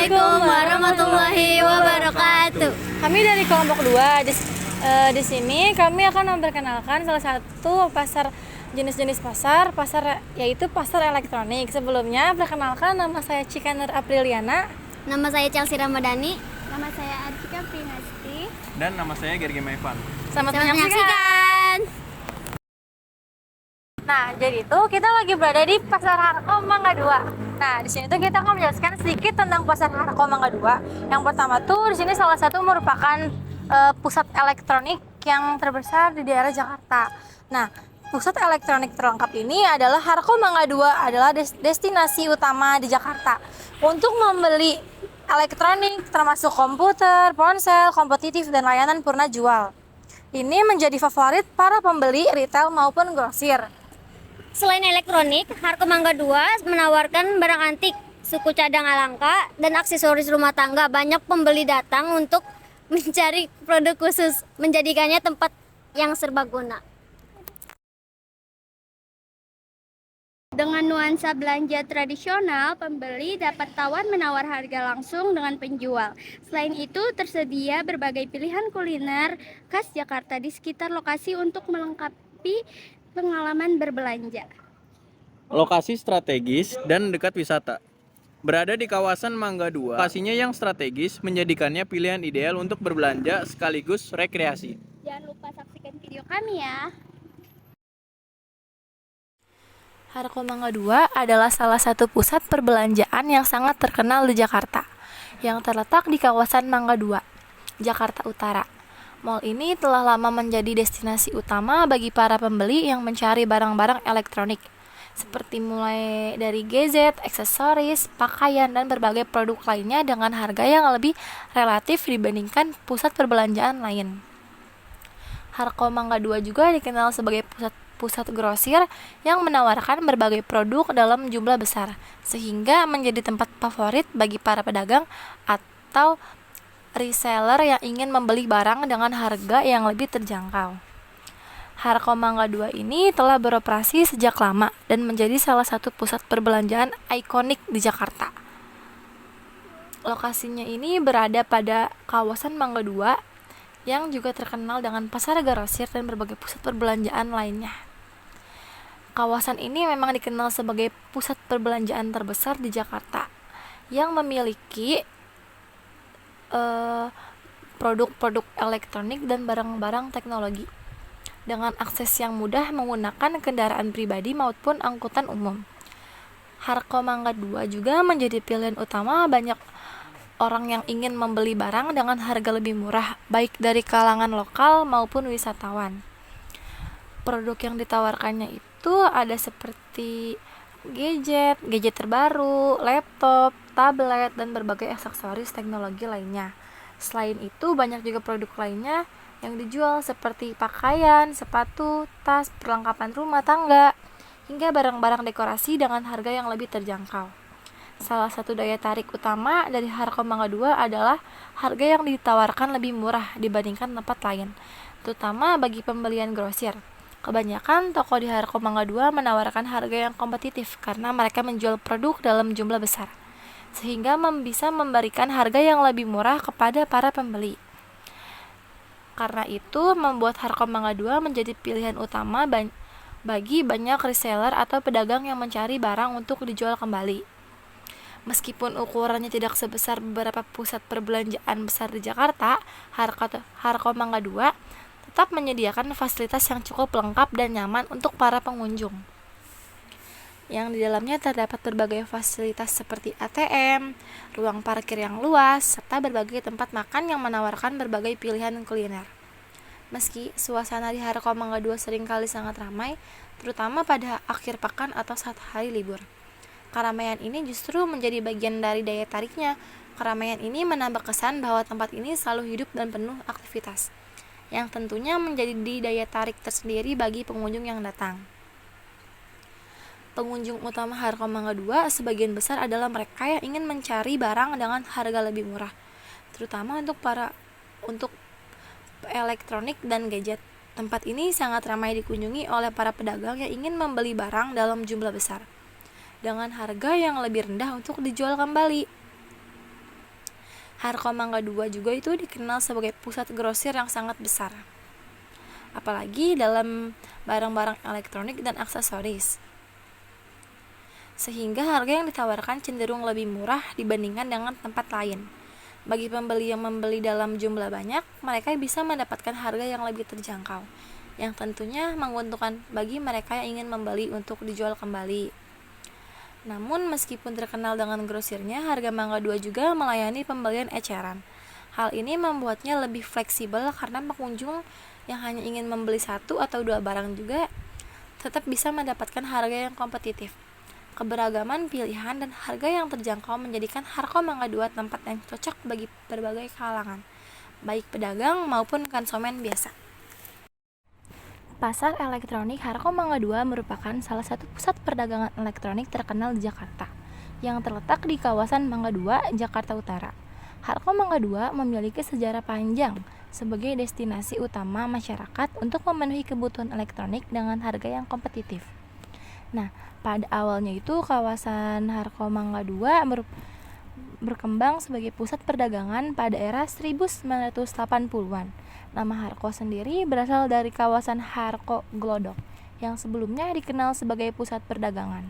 Assalamualaikum warahmatullahi wabarakatuh. Kami dari kelompok 2. Di sini kami akan memperkenalkan salah satu jenis-jenis pasar yaitu pasar elektronik. Sebelumnya perkenalkan, nama saya Cika Nur Apriliana. Nama saya Chelsea Ramadhani. Nama saya Archika Prinasti. Dan nama saya Gergi Maivan. Selamat Menyaksikan. menyaksikan. Nah, jadi itu kita lagi berada di Pasar Harko Mangga 2. Nah, di sini tuh kita akan menjelaskan sedikit tentang Pasar Harko Mangga 2. Yang pertama tuh di sini salah satu merupakan pusat elektronik yang terbesar di daerah Jakarta. Nah, pusat elektronik terlengkap ini adalah Harko Mangga 2 adalah destinasi utama di Jakarta untuk membeli elektronik termasuk komputer, ponsel, kompetitif dan layanan purna jual. Ini menjadi favorit para pembeli retail maupun grosir. Selain elektronik, Harko Mangga 2 menawarkan barang antik, suku cadang alangka, dan aksesoris rumah tangga. Banyak pembeli datang untuk mencari produk khusus, menjadikannya tempat yang serbaguna. Dengan nuansa belanja tradisional, pembeli dapat tawar-menawar harga langsung dengan penjual. Selain itu, tersedia berbagai pilihan kuliner khas Jakarta di sekitar lokasi untuk melengkapi pengalaman berbelanja. Lokasi strategis dan dekat wisata. Berada di kawasan Mangga 2, lokasinya yang strategis menjadikannya pilihan ideal untuk berbelanja sekaligus rekreasi. Jangan lupa saksikan video kami ya. Harko Mangga 2 adalah salah satu pusat perbelanjaan yang sangat terkenal di Jakarta, yang terletak di kawasan Mangga 2, Jakarta Utara. Mall ini telah lama menjadi destinasi utama bagi para pembeli yang mencari barang-barang elektronik, seperti mulai dari gadget, aksesoris, pakaian, dan berbagai produk lainnya dengan harga yang lebih relatif dibandingkan pusat perbelanjaan lain. Harko Mangga 2 juga dikenal sebagai pusat grosir yang menawarkan berbagai produk dalam jumlah besar, sehingga menjadi tempat favorit bagi para pedagang atau reseller yang ingin membeli barang dengan harga yang lebih terjangkau. Harko Mangga 2 ini telah beroperasi sejak lama dan menjadi salah satu pusat perbelanjaan ikonik di Jakarta. Lokasinya ini berada pada kawasan Mangga 2 yang juga terkenal dengan pasar grosir dan berbagai pusat perbelanjaan lainnya. Kawasan ini memang dikenal sebagai pusat perbelanjaan terbesar di Jakarta yang memiliki produk-produk elektronik dan barang-barang teknologi dengan akses yang mudah menggunakan kendaraan pribadi maupun angkutan umum. Harko Mangga 2 juga menjadi pilihan utama banyak orang yang ingin membeli barang dengan harga lebih murah, baik dari kalangan lokal maupun wisatawan. Produk yang ditawarkannya itu ada seperti gadget terbaru, laptop, tablet, dan berbagai aksesoris teknologi lainnya. Selain itu, banyak juga produk lainnya yang dijual seperti pakaian, sepatu, tas, perlengkapan rumah tangga, hingga barang-barang dekorasi dengan harga yang lebih terjangkau. Salah satu daya tarik utama dari Harko Mangga 2 adalah harga yang ditawarkan lebih murah dibandingkan tempat lain, terutama bagi pembelian grosir. Kebanyakan toko di Harko Mangga 2 menawarkan harga yang kompetitif karena mereka menjual produk dalam jumlah besar, sehingga bisa memberikan harga yang lebih murah kepada para pembeli. Karena itu, membuat Harko Mangga 2 menjadi pilihan utama bagi banyak reseller atau pedagang yang mencari barang untuk dijual kembali. Meskipun ukurannya tidak sebesar beberapa pusat perbelanjaan besar di Jakarta, Harko Mangga 2 tetap menyediakan fasilitas yang cukup lengkap dan nyaman untuk para pengunjung. Yang di dalamnya terdapat berbagai fasilitas seperti ATM, ruang parkir yang luas, serta berbagai tempat makan yang menawarkan berbagai pilihan kuliner. Meski suasana di Harko Mangga 2 seringkali sangat ramai, terutama pada akhir pekan atau saat hari libur. Keramaian ini justru menjadi bagian dari daya tariknya. Keramaian ini menambah kesan bahwa tempat ini selalu hidup dan penuh aktivitas, yang tentunya menjadi daya tarik tersendiri bagi pengunjung yang datang. Pengunjung utama Harko Mangga 2 sebagian besar adalah mereka yang ingin mencari barang dengan harga lebih murah, terutama untuk elektronik dan gadget. Tempat ini sangat ramai dikunjungi oleh para pedagang yang ingin membeli barang dalam jumlah besar dengan harga yang lebih rendah untuk dijual kembali. Harko Mangga 2 juga itu dikenal sebagai pusat grosir yang sangat besar, apalagi dalam barang-barang elektronik dan aksesoris, sehingga harga yang ditawarkan cenderung lebih murah dibandingkan dengan tempat lain. Bagi pembeli yang membeli dalam jumlah banyak, mereka bisa mendapatkan harga yang lebih terjangkau, yang tentunya menguntungkan bagi mereka yang ingin membeli untuk dijual kembali. Namun meskipun terkenal dengan grosirnya, harga Mangga 2 juga melayani pembelian eceran. Hal ini membuatnya lebih fleksibel karena pengunjung yang hanya ingin membeli 1 atau 2 barang juga tetap bisa mendapatkan harga yang kompetitif. Keberagaman pilihan dan harga yang terjangkau menjadikan Harko Mangga 2 tempat yang cocok bagi berbagai kalangan, baik pedagang maupun konsumen biasa. Pasar elektronik Harko Mangga 2 merupakan salah satu pusat perdagangan elektronik terkenal di Jakarta, yang terletak di kawasan Mangga 2, Jakarta Utara. Harko Mangga 2 memiliki sejarah panjang sebagai destinasi utama masyarakat untuk memenuhi kebutuhan elektronik dengan harga yang kompetitif. Nah, pada awalnya itu kawasan Harko Mangga 2 berkembang sebagai pusat perdagangan pada era 1980-an. Nama Harko sendiri berasal dari kawasan Harko Glodok yang sebelumnya dikenal sebagai pusat perdagangan.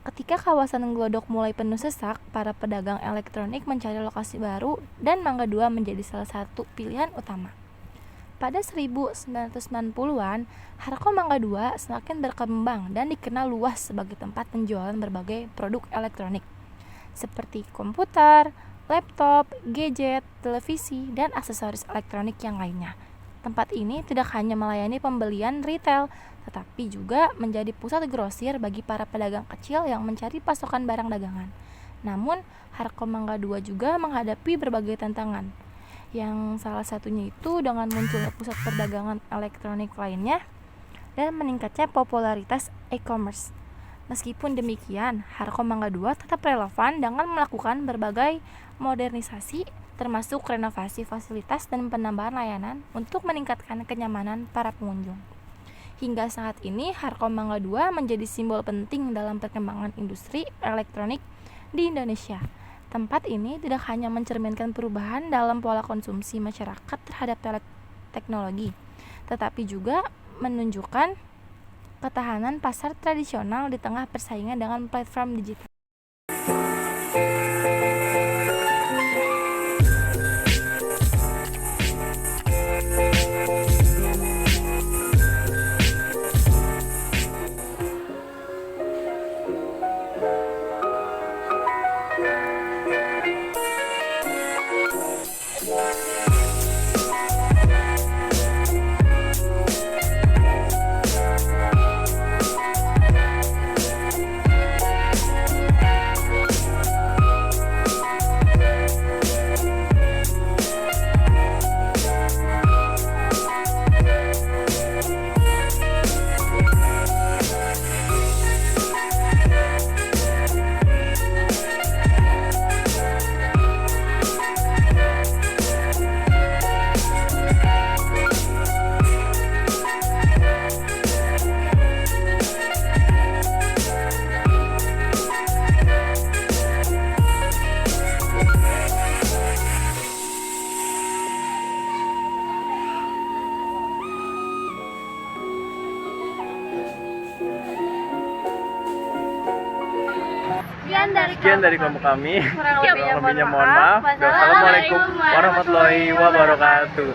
Ketika kawasan Glodok mulai penuh sesak, para pedagang elektronik mencari lokasi baru dan Mangga 2 menjadi salah satu pilihan utama. Pada 1990-an, Harko Mangga 2 semakin berkembang dan dikenal luas sebagai tempat penjualan berbagai produk elektronik seperti komputer, laptop, gadget, televisi, dan aksesoris elektronik yang lainnya. Tempat ini tidak hanya melayani pembelian retail, tetapi juga menjadi pusat grosir bagi para pedagang kecil yang mencari pasokan barang dagangan. Namun, Harko Mangga 2 juga menghadapi berbagai tantangan, yang salah satunya itu dengan munculnya pusat perdagangan elektronik lainnya dan meningkatnya popularitas e-commerce. Meskipun demikian, Harko Mangga 2 tetap relevan dengan melakukan berbagai modernisasi, termasuk renovasi fasilitas dan penambahan layanan untuk meningkatkan kenyamanan para pengunjung. Hingga saat ini, Harko Mangga 2 menjadi simbol penting dalam perkembangan industri elektronik di Indonesia. Tempat ini tidak hanya mencerminkan perubahan dalam pola konsumsi masyarakat terhadap teknologi, tetapi juga menunjukkan ketahanan pasar tradisional di tengah persaingan dengan platform digital. Sekian dari kelompok kami. Kurang lebihnya mohon maaf. Wassalamualaikum warahmatullahi wabarakatuh.